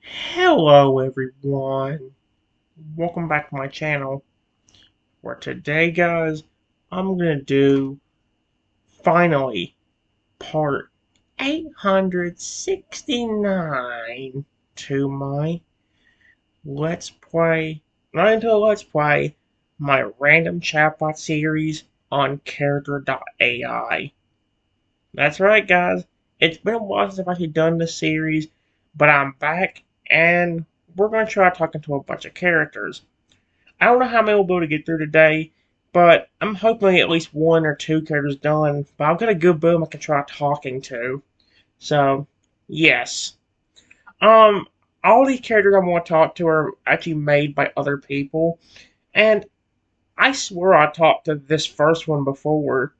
Hello everyone, welcome back to my channel, where today guys, I'm gonna do, finally, part 869 to my Let's Play, not into a Let's Play, my random chatbot series on Character.ai. That's right guys, it's been a while since I've actually done this series, but I'm back and we're gonna try talking to a bunch of characters. I don't know how many we'll be able to get through today, but I'm hoping at least one or two characters done. But I've got a good boom I can try talking to. So, yes. Um, all these characters I want to talk to are actually made by other people, and I swear I talked to this first one before.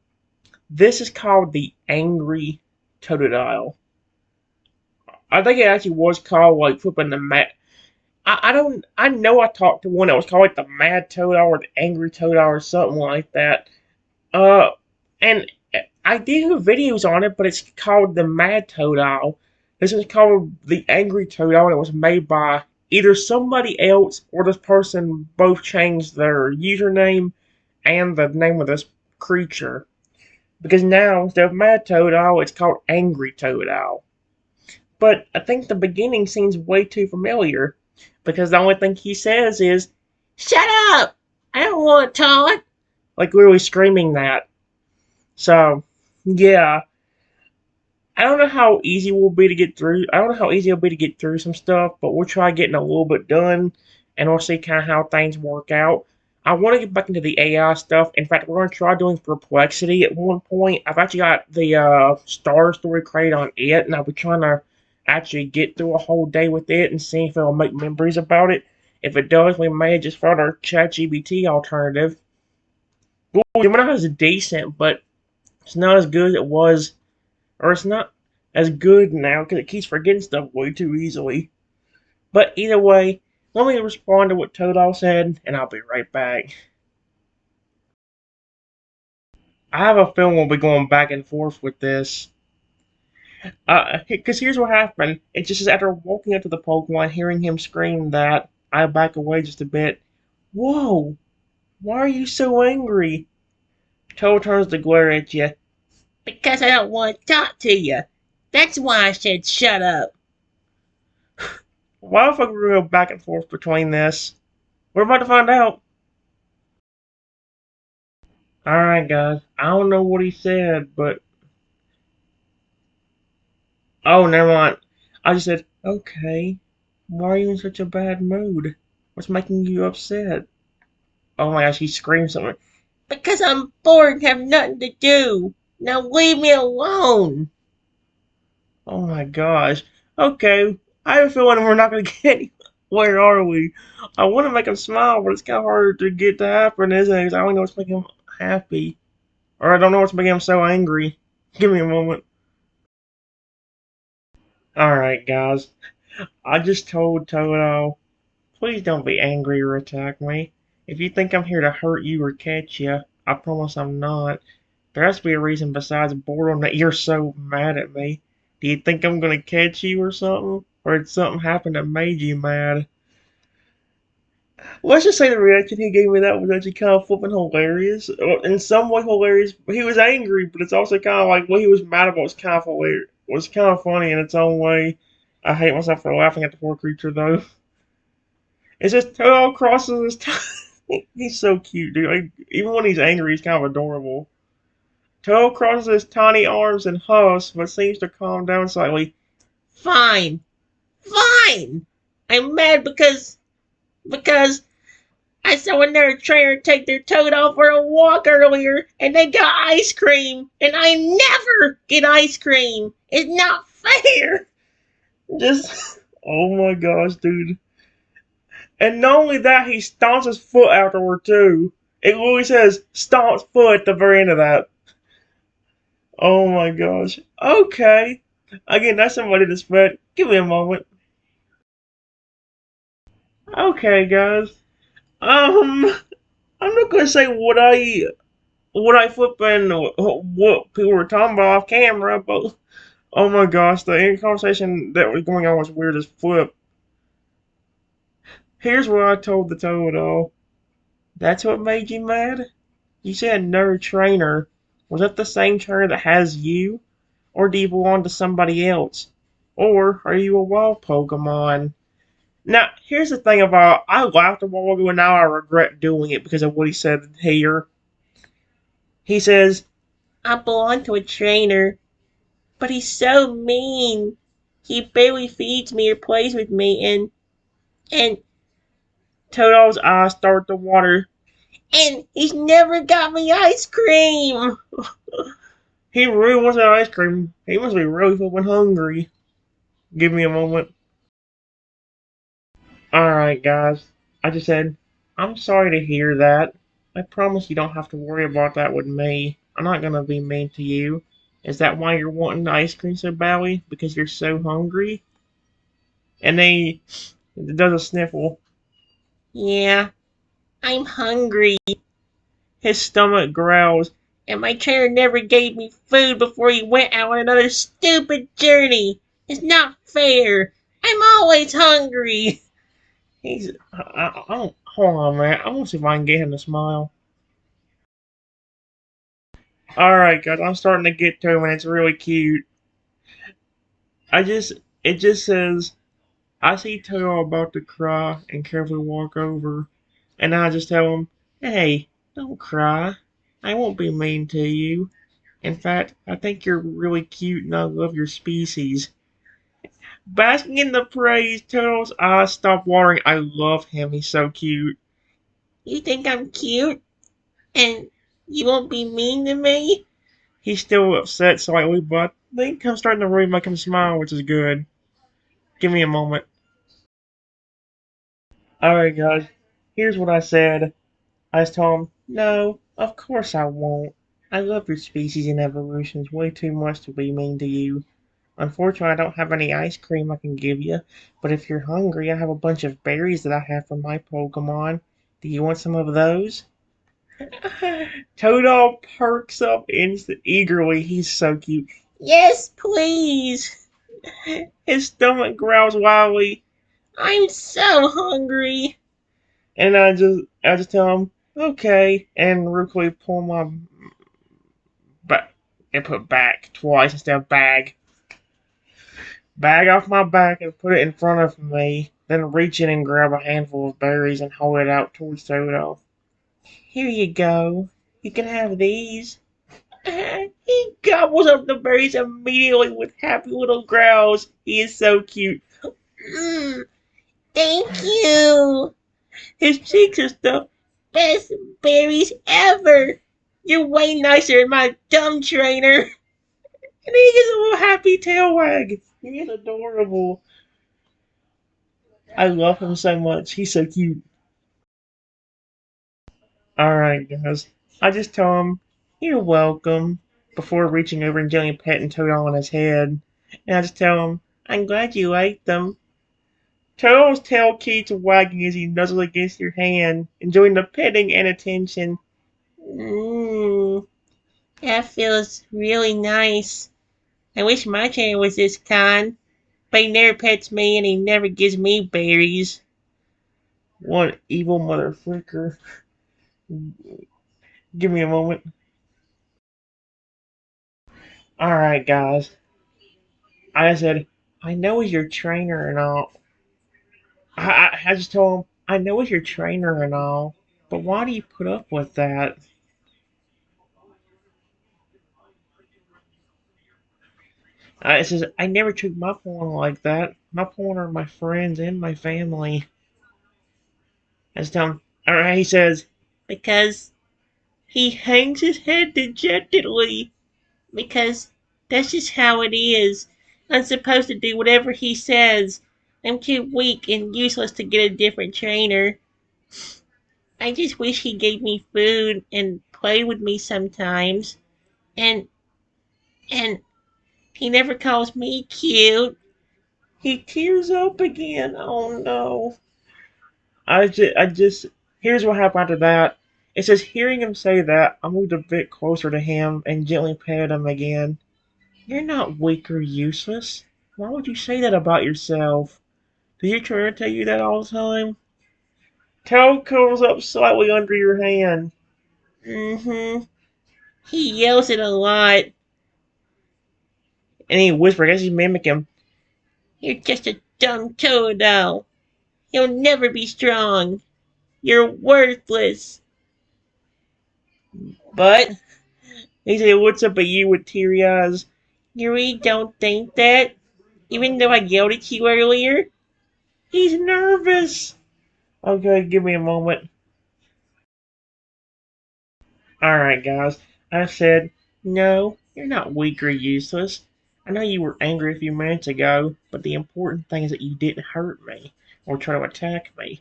This is called the Angry Totodile. I think it actually was called like flipping the mat. I don't. I know I talked to one that was called like the Mad Totodile or the Angry Totodile or something like that. Uh, and I did have videos on it, but it's called the Mad Totodile. This is called the Angry Totodile, and it was made by either somebody else or this person both changed their username and the name of this creature. Because now, instead of Mad Totodile, it's called Angry Totodile. But I think the beginning seems way too familiar. Because the only thing he says is, "Shut up! I don't want to talk!" Like literally screaming that. So, yeah. I don't know how easy it will be to get through. I don't know how easy it'll be to get through some stuff, but we'll try getting a little bit done, and we'll see kind of how things work out. I want to get back into the AI stuff. In fact, we're going to try doing Perplexity at one point. I've actually got the Star Story created on it, and I'll be trying to actually get through a whole day with it and see if it'll make memories about it. If it does, we may just find our ChatGPT alternative. Well, Gemini is decent, but it's not as good as it was, or it's not as good now because it keeps forgetting stuff way too easily. But either way, let me respond to what Totodile said, and I'll be right back. I have a feeling we'll be going back and forth with this. Because here's what happened. It just says after walking up to the Pokemon, hearing him scream that, I back away just a bit. Whoa! Why are you so angry? Toad turns to glare at you. Because I don't want to talk to you. That's why I said shut up. Why the fuck we go back and forth between this? We're about to find out. Alright, guys. I don't know what he said, but. Oh, never mind. I just said, okay. Why are you in such a bad mood? What's making you upset? Oh my gosh, he screamed something. Because I'm bored and have nothing to do. Now leave me alone. Oh my gosh. Okay. I have a feeling we're not going to get anywhere. Where are we? I want to make him smile, but it's kind of hard to get to happen, isn't it? 'Cause I don't know what's making him happy. Or I don't know what's making him so angry. Give me a moment. Alright, guys. I just told Toto, please don't be angry or attack me. If you think I'm here to hurt you or catch you, I promise I'm not. There has to be a reason besides boredom that you're so mad at me. Do you think I'm gonna catch you or something? Or did something happen that made you mad? Let's just say the reaction he gave me that was actually kind of flipping hilarious. In some way hilarious. He was angry, but it's also kind of like what he was mad about was kind of hilarious. Was kind of funny in its own way. I hate myself for laughing at the poor creature though. It's just Toto crosses his tongue. He's so cute, dude. Like, even when he's angry, he's kind of adorable. Toto crosses his tiny arms and huffs, but seems to calm down slightly. Fine, fine. I'm mad because I saw another trainer take their toad out for a walk earlier, and they got ice cream, and I never get ice cream. It's not fair. Just, oh my gosh, dude. And not only that, he stomps his foot afterward too. It literally says stomps foot at the very end of that. Oh my gosh. Okay. Again, that's somebody to respect. Give me a moment. Okay, guys. I'm not gonna say what I flip and what people were talking about off camera, but oh my gosh, the conversation that was going on was weird as flip. Here's what I told the Totodile. That's what made you mad? You said no trainer. Was that the same trainer that has you? Or do you belong to somebody else? Or are you a wild Pokemon? Now, here's the thing about I laughed a while ago and now I regret doing it because of what he said here. He says, I belong to a trainer, but he's so mean. He barely feeds me or plays with me and Toto's eyes start to water. And he's never got me ice cream. He really wants that ice cream. He must be really fucking hungry. Give me a moment. Alright, guys. I just said, I'm sorry to hear that. I promise you don't have to worry about that with me. I'm not gonna be mean to you. Is that why you're wanting the ice cream so badly? Because you're so hungry? And then he does a sniffle. Yeah, I'm hungry. His stomach growls. And my trainer never gave me food before he went out on another stupid journey. It's not fair. I'm always hungry. I don't, hold on, man. I want to see if I can get him to smile. Alright, guys, I'm starting to get to him, and it's really cute. It just says, I see Toto about to cry and carefully walk over. And I just tell him, hey, don't cry. I won't be mean to you. In fact, I think you're really cute and I love your species. Basking in the praise, Toto's eyes stop watering. I love him. He's so cute. You think I'm cute? And you won't be mean to me? He's still upset slightly, but I think I'm starting to really make him smile, which is good. Give me a moment. Alright, guys. Here's what I said. I just told him, no, of course I won't. I love your species and evolutions way too much to be mean to you. Unfortunately, I don't have any ice cream I can give you, but if you're hungry, I have a bunch of berries that I have from my Pokemon. Do you want some of those? Totodile perks up eagerly. He's so cute. Yes, please. His stomach growls wildly. I'm so hungry. And I just tell him, okay, and rudely pull my back and put back twice instead of bag off my back and put it in front of me, then reach in and grab a handful of berries and hold it out towards Toto. Here you go. You can have these. He gobbles up the berries immediately with happy little growls. He is so cute. Mm, thank you. His cheeks are the best berries ever. You're way nicer than my dumb trainer. And he gets a little happy tail wag. He is adorable. I love him so much. He's so cute. Alright, guys. I just tell him, you're welcome, before reaching over and gently petting Toto on his head. And I just tell him, I'm glad you liked them. Toto's tail keeps wagging as he nuzzles against your hand, enjoying the petting and attention. Mmm, that feels really nice. I wish my trainer was this kind, but he never pets me and he never gives me berries. One evil motherfucker. Give me a moment. Alright, guys. I said, I know he's your trainer and all. I just told him, I know he's your trainer and all, but why do you put up with that? It says, I never treat my porn like that. My porn are my friends and my family. I just tell him, alright, he says, because he hangs his head dejectedly. Because that's just how it is. I'm supposed to do whatever he says. I'm too weak and useless to get a different trainer. I just wish he gave me food and played with me sometimes. And and he never calls me cute. He tears up again. Oh no. I just here's what happened after that. It says hearing him say that, I moved a bit closer to him and gently patted him again. You're not weak or useless. Why would you say that about yourself? Does your trainer tell you that all the time? Toad curls up slightly under your hand. Mm-hmm. He yells it a lot. And he whispers as he's mimicking. You're just a dumb Totodile. You'll never be strong. You're worthless. But he said, "What's up at you with teary eyes? You really don't think that? Even though I yelled at you earlier? He's nervous. Okay, give me a moment. Alright, guys. I said, no, you're not weak or useless. I know you were angry a few minutes ago, but the important thing is that you didn't hurt me or try to attack me.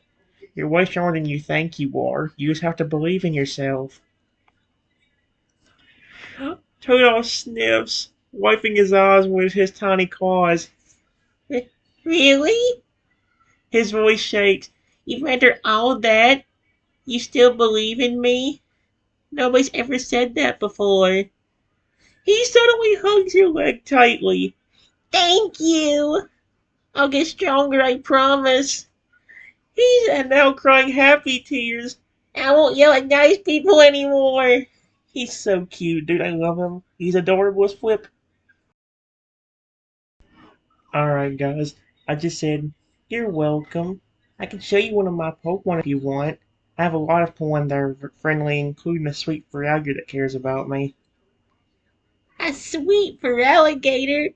You're way stronger than you think you are. You just have to believe in yourself. Toto sniffs, wiping his eyes with his tiny claws. Really? His voice shakes. Even after all that, you still believe in me? Nobody's ever said that before. He suddenly hugs your leg tightly. Thank you. I'll get stronger, I promise. He's now crying happy tears. I won't yell at nice people anymore. He's so cute, dude. I love him. He's adorable as flip. Alright, guys. I just said, you're welcome. I can show you one of my Pokemon if you want. I have a lot of Pokemon that are friendly, including a sweet Feraligatr that cares about me. A sweet Feraligatr?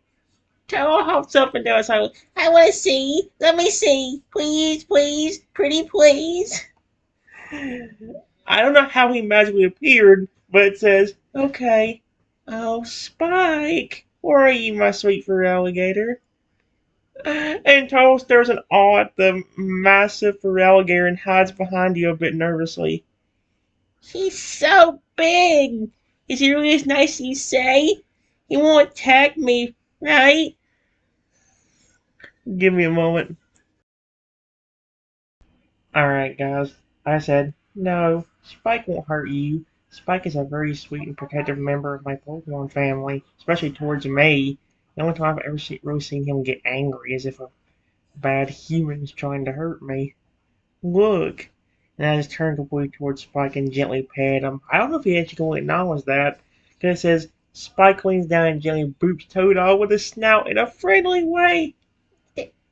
Toa hops up and down his I want to see. Let me see. Please, please. Pretty please. I don't know how he magically appeared, but it says, okay. Oh, Spike. Where are you, my sweet Feraligatr? And Total stares in awe at the massive Feraligatr and hides behind you a bit nervously. He's so big! Is he really as nice as you say? He won't attack me, right? Give me a moment. Alright, guys. I said, no, Spike won't hurt you. Spike is a very sweet and protective member of my Pokemon family, especially towards me. The only time I've ever really seen him get angry is if a bad human is trying to hurt me. Look! And I just turned away towards Spike and gently pat him. I don't know if he actually will acknowledge that, because it says, Spike leans down and gently boops Totodile with his snout in a friendly way.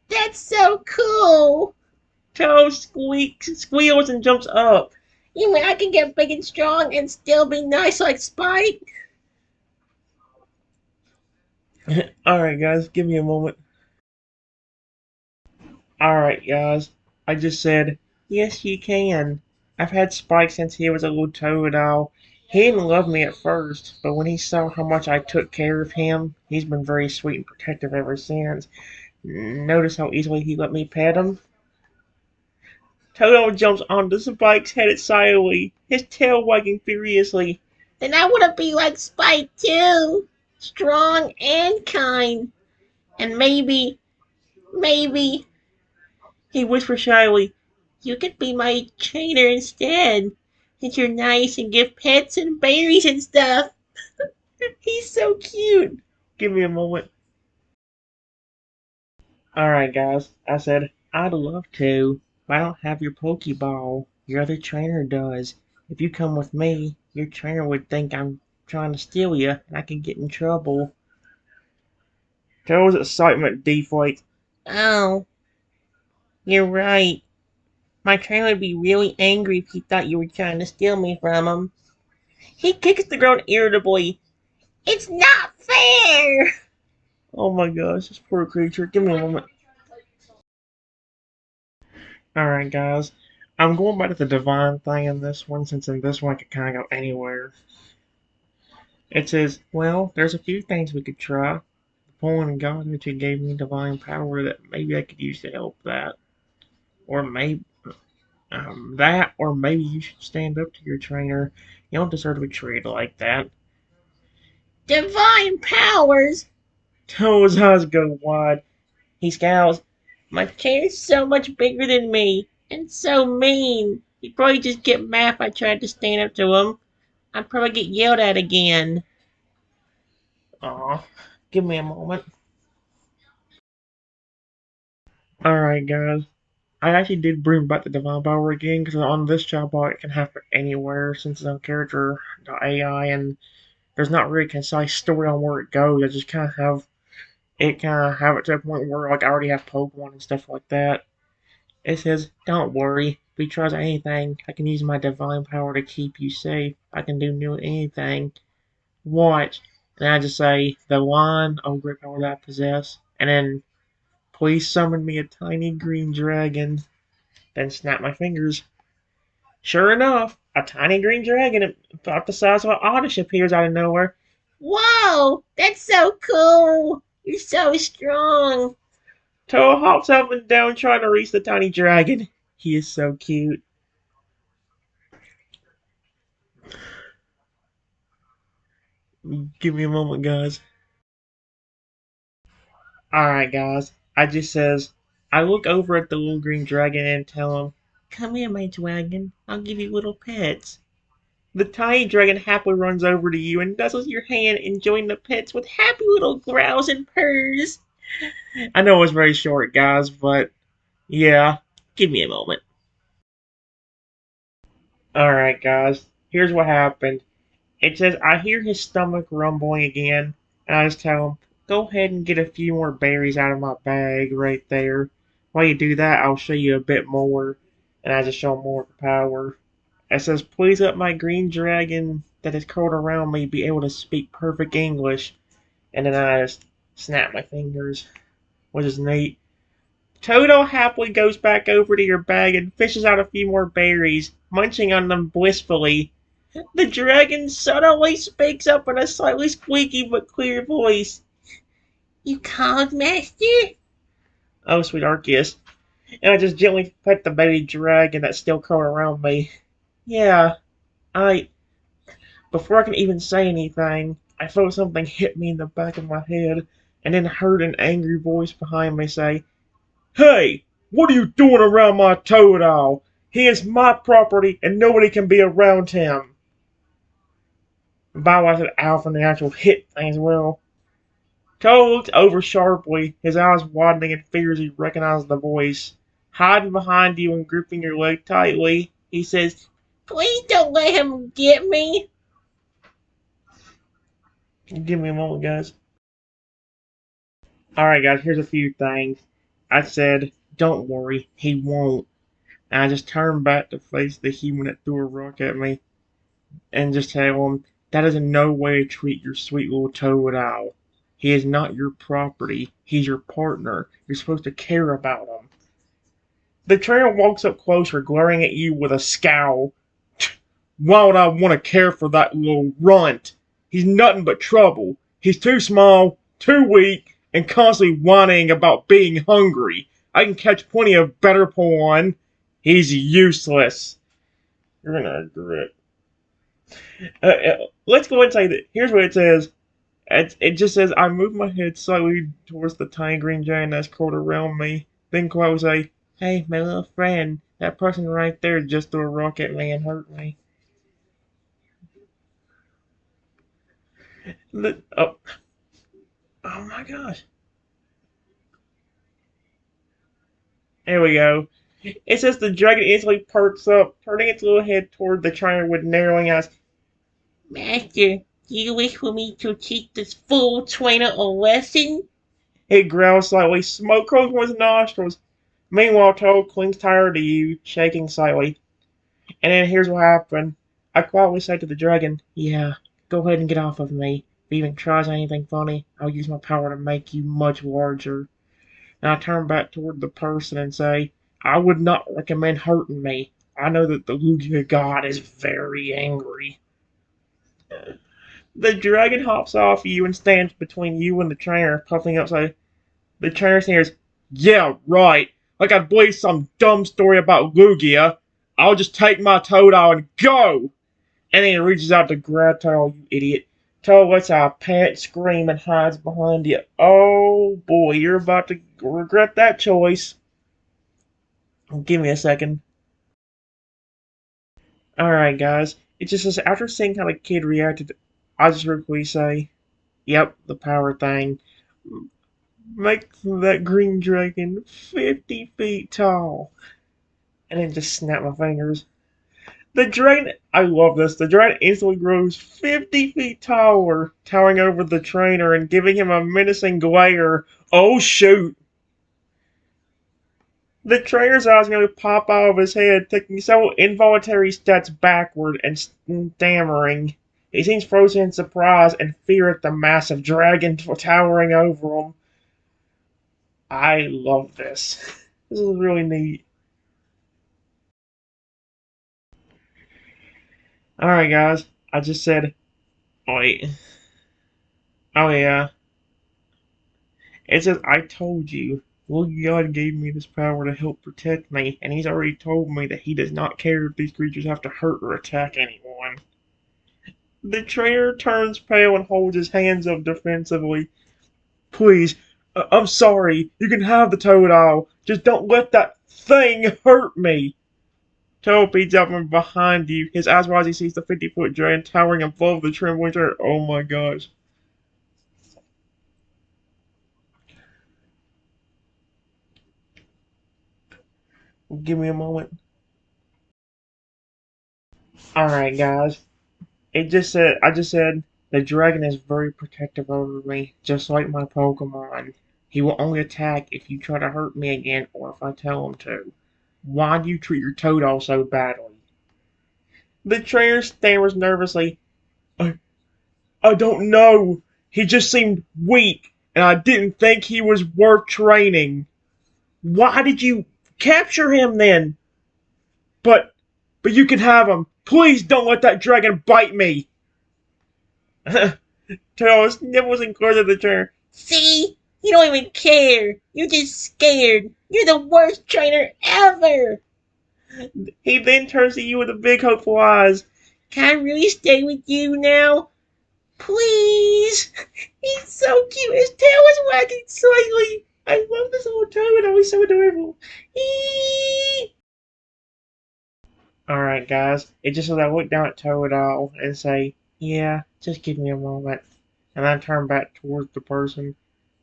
That's so cool! Toad squeals and jumps up. You mean I can get big and strong and still be nice like Spike? Alright, guys, give me a moment. Alright, guys, I just said, yes, you can. I've had Spike since he was a little Totodile. He didn't love me at first, but when he saw how much I took care of him, he's been very sweet and protective ever since. Notice how easily he let me pet him? Toto jumps onto Spike's head excitedly, his tail wagging furiously. Then I want to be like Spike too. Strong and kind. And maybe, he whispered shyly, you could be my trainer instead. Since you're nice and give pets and berries and stuff. He's so cute. Give me a moment. Alright, guys, I said, I'd love to, but I don't have your Pokeball. Your other trainer does. If you come with me, your trainer would think I'm trying to steal you, and I could get in trouble. Joe's excitement deflates. Oh, you're right. My trainer would be really angry if he thought you were trying to steal me from him. He kicks the ground irritably. It's not fair! Oh my gosh, this poor creature. Give me a moment. Alright, guys. I'm going back to the divine thing in this one, since in this one I could kind of go anywhere. It says, well, there's a few things we could try. The pulling in God which he gave me divine power that maybe I could use to help that. Or maybe that, or maybe you should stand up to your trainer. You don't deserve to be treated like that. Divine powers? Toe's eyes go wide. He scowls. My trainer's so much bigger than me, and so mean. He'd probably just get mad if I tried to stand up to him. I'd probably get yelled at again. Aw, give me a moment. Alright, guys. I actually did bring back the divine power again because on this Chatbot it can happen anywhere since it's on Character.ai and there's not really a concise story on where it goes. I just kind of have it to a point where like I already have Pokemon and stuff like that. It says, "Don't worry. If he tries anything, I can use my divine power to keep you safe. I can do nearly anything. Watch." And I just say, "The one, oh great power that I possess," and then please summon me a tiny green dragon. Then snap my fingers. Sure enough, a tiny green dragon about the size of an Oddish appears out of nowhere. Whoa! That's so cool! You're so strong! Toa hops up and down trying to reach the tiny dragon. He is so cute. Give me a moment, guys. Alright, guys. I just says, I look over at the little green dragon and tell him, "Come here, my dragon. I'll give you little pets." The tiny dragon happily runs over to you and nuzzles your hand, enjoying the pets with happy little growls and purrs. I know it's very short, guys, but yeah, give me a moment. Alright, guys, here's what happened. It says, I hear his stomach rumbling again, and I just tell him, "Go ahead and get a few more berries out of my bag right there. While you do that, I'll show you a bit more." And I just show him more power. It says, "Please let my green dragon that is curled around me be able to speak perfect English." And then I just snap my fingers, which is neat. Toto happily goes back over to your bag and fishes out a few more berries, munching on them blissfully. The dragon suddenly speaks up in a slightly squeaky but clear voice. "You called, Master?" Oh, sweet Arceus. And I just gently pet the baby dragon that's still curled around me. Yeah, I. Before I can even say anything, I felt something hit me in the back of my head, and then heard an angry voice behind me say, "Hey, what are you doing around my Totodile? He is my property and nobody can be around him." By the way, I said Alpha and the actual hit thing as well. Toe looked over sharply, his eyes widening in fear as he recognized the voice. Hiding behind you and gripping your leg tightly, he says, "Please don't let him get me." Give me a moment, guys. Alright, guys, here's a few things. I said, "Don't worry, he won't." And I just turned back to face the human that threw a rock at me and just tell him, "That is in no way to treat your sweet little Totodile. He is not your property. He's your partner. You're supposed to care about him." The trainer walks up closer, glaring at you with a scowl. "Why would I want to care for that little runt? He's nothing but trouble. He's too small, too weak, and constantly whining about being hungry. I can catch plenty of better Pokemon. He's useless." You're gonna regret. Let's go and say that. Here's what it says. It just says, "I move my head slightly towards the tiny green giant that's curled around me. Then quietly say, 'Hey, my little friend, that person right there just threw a rock at me and hurt me.'" Oh, oh my gosh. There we go. It says the dragon instantly perks up, turning its little head toward the trainer with narrowing eyes. "Master, do you wish for me to teach this fool trainer a lesson?" It growls slightly, smoke curls from his nostrils. Meanwhile, Toad clings tighter to you, shaking slightly. And then here's what happened. I quietly say to the dragon, "Yeah, go ahead and get off of me. If he even tries anything funny, I'll use my power to make you much larger." And I turn back toward the person and say, "I would not recommend hurting me. I know that the Lugia god is very angry." The dragon hops off you and stands between you and the trainer, puffing outside. The trainer sneers, "Yeah, right. Like I'd believe some dumb story about Lugia. I'll just take my Totodile and go." And then he reaches out to grab Toad, you idiot. Toad lets out a panicked scream and hides behind you. Oh boy, you're about to regret that choice. Give me a second. Alright, guys. It just says, after seeing how the kid reacted, I just quickly say, "Yep, the power thing. Make that green dragon 50 feet tall." and then just snap my fingers. The dragon, I love this. The dragon instantly grows 50 feet taller, towering over the trainer and giving him a menacing glare. Oh shoot! The trainer's eyes nearly pop out of his head, taking several involuntary steps backward and stammering. He seems frozen in surprise and fear at the massive dragon towering over him. I love this. This is really neat. Alright, guys. I just said, wait. Oh, yeah. It says, I told you. Well, God gave me this power to help protect me, and He's already told me that He does not care if these creatures have to hurt or attack anyone. The trainer turns pale and holds his hands up defensively. Please, I'm sorry. You can have the Totodile. Just don't let that thing hurt me. Toad beats up from behind you. His eyes wide as he sees the 50-foot giant towering above the trembling trainer. Oh my gosh. Give me a moment. Alright, guys. I just said, the dragon is very protective over me, just like my Pokemon. He will only attack if you try to hurt me again or if I tell him to. Why do you treat your Totodile so badly? The trainer stammers nervously. I, I don't know. He just seemed weak, and I didn't think he was worth training. Why did you capture him then? But, but you can have him. Please don't let that dragon bite me. Tails nibbles and claws at the chair. See? You don't even care. You're just scared. You're the worst trainer ever. He then turns to you with the big hopeful eyes. Can I really stay with you now? Please. He's so cute. His tail is wagging slightly. I love this little toad. He's so adorable. Eee! Alright, guys. It just says I look down at Totodile and say, yeah, just give me a moment. And I turn back towards the person.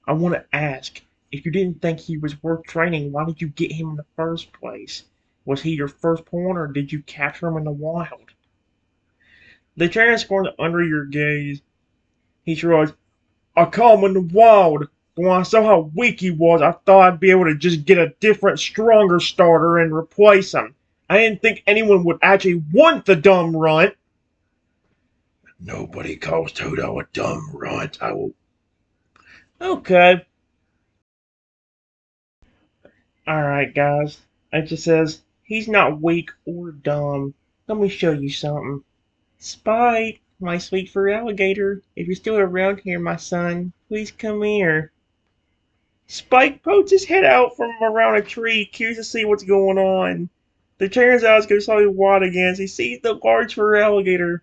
I want to ask, if you didn't think he was worth training, why did you get him in the first place? Was he your first pawn, or did you capture him in the wild? The trainer scorns under your gaze. He shrugs. I caught him in the wild. But when I saw how weak he was, I thought I'd be able to just get a different, stronger starter and replace him. I didn't think anyone would actually want the dumb runt. Nobody calls Toto a dumb runt. I will. Okay. Alright, guys. It just says, he's not weak or dumb. Let me show you something. Spike, my sweet fur alligator, if you're still around here, my son, please come here. Spike pokes his head out from around a tree, curious to see what's going on. The trainer's eyes go slightly wide again as he sees the large fur alligator.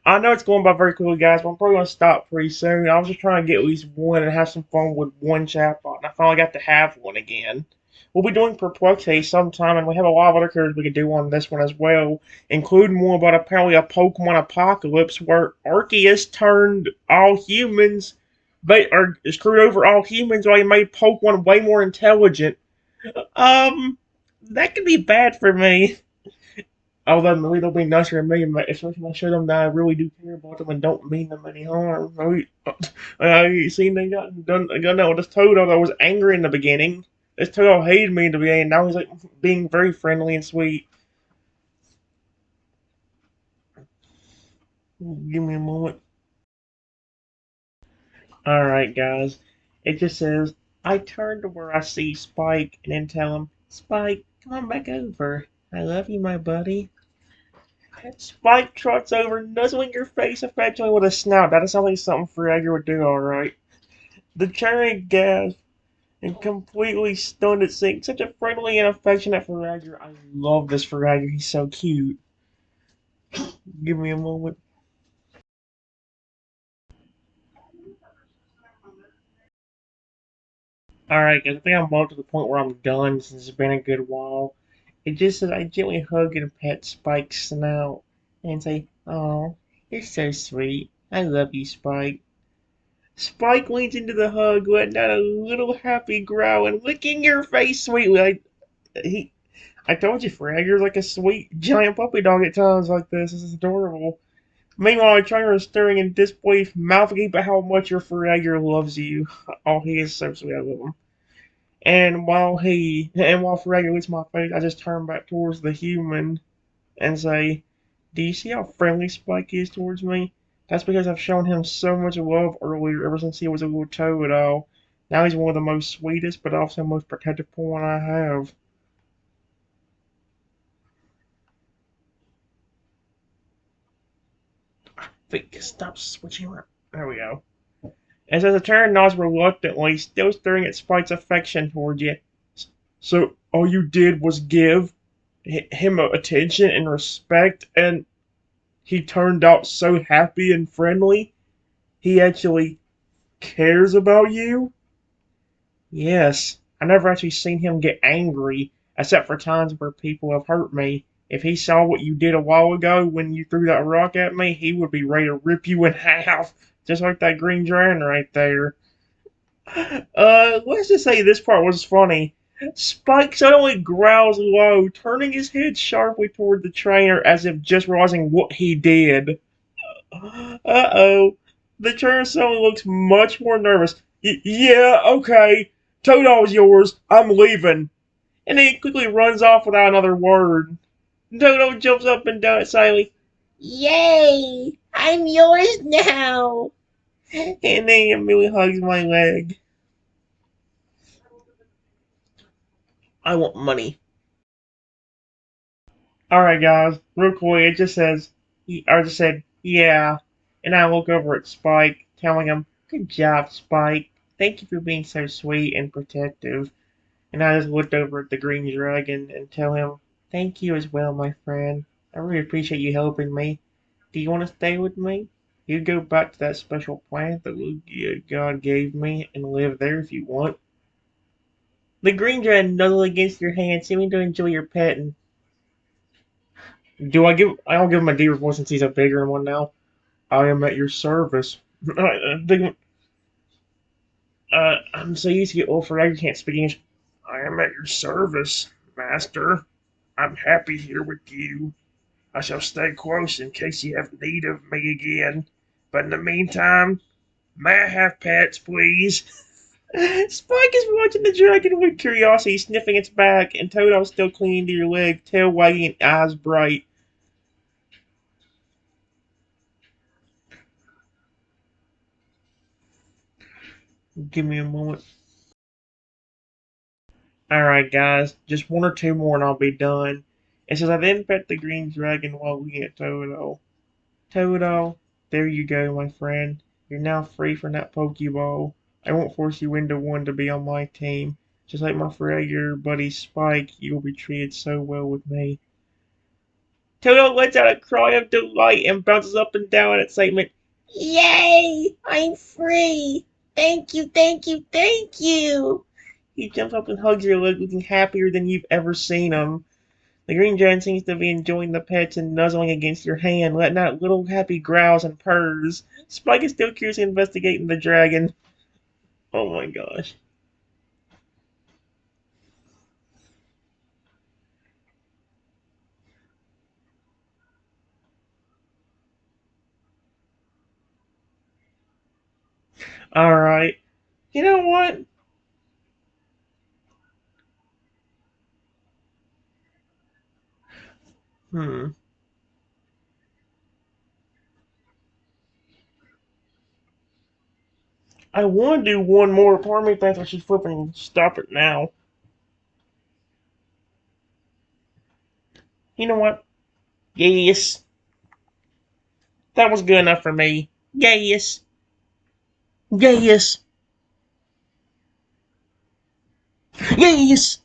I know it's going by very quickly, guys, but I'm probably going to stop pretty soon. I was just trying to get at least one and have some fun with one chatbot, and I finally got to have one again. We'll be doing Perplexity sometime, and we have a lot of other characters we could do on this one as well, including one about apparently a Pokemon apocalypse where Arceus turned all humans, or screwed over all humans while he made Pokemon way more intelligent. That could be bad for me. Although maybe they'll be nicer than me, especially when I show them that I really do care about them and don't mean them any harm. You seen they got done. I got with this Toto that was angry in the beginning. This Toto hated me in the beginning. Now he's like being very friendly and sweet. Give me a moment. Alright, guys. It just says, I turn to where I see Spike and then tell him, Spike, come on back over. I love you, my buddy. Spike trots over, nuzzling your face affectionately with a snout. That sounds like something Fragger would do, alright. The giant gasps and completely stunned at seeing such a friendly and affectionate Fragger. I love this Fragger. He's so cute. Give me a moment. Alright, guys, I think I'm about to the point where I'm done since it's been a good while. It just says I gently hug and pet Spike's snout and say, "Oh, you're so sweet. I love you, Spike." Spike leans into the hug, letting out a little happy growl and licking your face sweetly. I told you, Fred, you're like a sweet giant puppy dog at times like this. This is adorable. Meanwhile, the trainer is staring in disbelief, mouthing about how much your Fragger loves you. Oh, he is so sweet. I love him. And while Fragger licks my face, I just turn back towards the human and say, "Do you see how friendly Spike is towards me? That's because I've shown him so much love earlier, ever since he was a little Totodile. Now he's one of the most sweetest, but also most protective pawn I have." Vic, stop switching around. There we go. As the Terran nods reluctantly, still staring at Spike's affection toward you. "So all you did was give him attention and respect, and he turned out so happy and friendly? He actually cares about you?" "Yes. I never actually seen him get angry, except for times where people have hurt me. If he saw what you did a while ago when you threw that rock at me, he would be ready to rip you in half, just like that green dragon right there." Let's just say this part was funny. Spike suddenly growls low, turning his head sharply toward the trainer as if just realizing what he did. Uh-oh. The trainer suddenly looks much more nervous. Yeah, okay. Toadle's yours. I'm leaving." And then he quickly runs off without another word. Toto jumps up and down silently. Yay! I'm yours now! And then he immediately hugs my leg. I want money. Alright, guys, real quick, I just said, yeah. And I look over at Spike, telling him, "Good job, Spike. Thank you for being so sweet and protective." And I just looked over at the green dragon and tell him, "Thank you as well, my friend. I really appreciate you helping me. Do you want to stay with me? You go back to that special planet that God gave me and live there if you want." The green dragon nuzzled against your hand, seeming to enjoy your petting. I don't give him a deeper voice since he's a bigger one now. "I am at your service." I'm so used to get old for I can't speak English. "I am at your service, master. I'm happy here with you. I shall stay close in case you have need of me again. But in the meantime, may I have pets, please?" Spike is watching the dragon with curiosity, sniffing its back, and Toto still clinging to your leg, tail wagging and eyes bright. Give me a moment. Alright, guys, just one or two more and I'll be done. It says, "I then pet the green dragon while looking at Toto. Toto, there you go, my friend. You're now free from that Pokeball. I won't force you into one to be on my team. Just like my familiar buddy Spike, you will be treated so well with me." Toto lets out a cry of delight and bounces up and down in excitement. Yay! I'm free! Thank you, thank you, thank you! He jumps up and hugs your leg, looking happier than you've ever seen him. The green giant seems to be enjoying the pets and nuzzling against your hand, letting out little happy growls and purrs. Spike is still curiously investigating the dragon. Oh my gosh. Alright. You know what? Hmm. I want to do one more. Part of me thinks I should flip and stop it now. You know what? Yes. That was good enough for me. Yes. Yes. Yes.